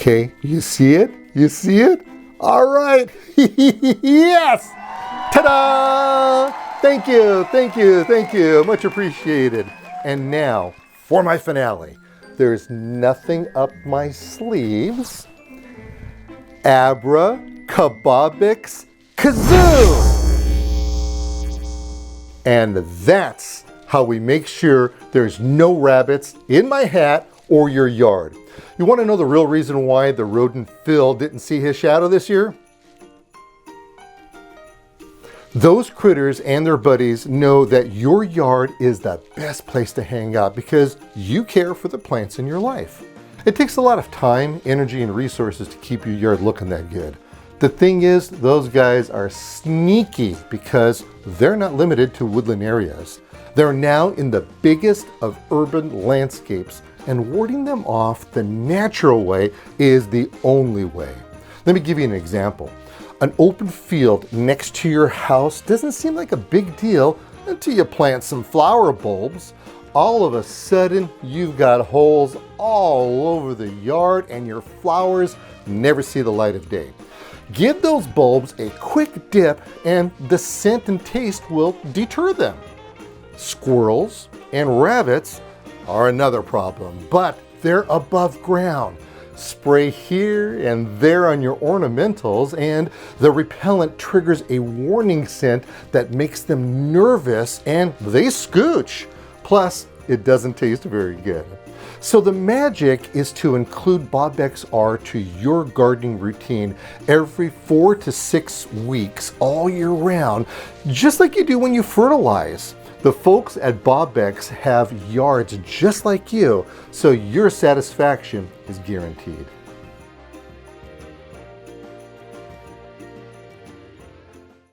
Okay, you see it? You see it? All right. Yes! Ta-da! Thank you, thank you, thank you. Much appreciated. And now, for my finale. There's nothing up my sleeves. Abra-kabobix kazoo! And that's how we make sure there's no rabbits in my hat or your yard. You want to know the real reason why the rodent Phil didn't see his shadow this year? Those critters and their buddies know that your yard is the best place to hang out because you care for the plants in your life. It takes a lot of time, energy, and resources to keep your yard looking that good. The thing is, those guys are sneaky because they're not limited to woodland areas. They're now in the biggest of urban landscapes, and warding them off the natural way is the only way. Let me give you an example. An open field next to your house doesn't seem like a big deal until you plant some flower bulbs. All of a sudden, you've got holes all over the yard and your flowers never see the light of day. Give those bulbs a quick dip and the scent and taste will deter them. Squirrels and rabbits are another problem, but they're above ground. Spray here and there on your ornamentals and the repellent triggers a warning scent that makes them nervous and they scooch. Plus, it doesn't taste very good. So the magic is to include Bob-X R to your gardening routine every 4 to 6 weeks all year round, just like you do when you fertilize. The folks at Bob-X have yards just like you, so your satisfaction is guaranteed.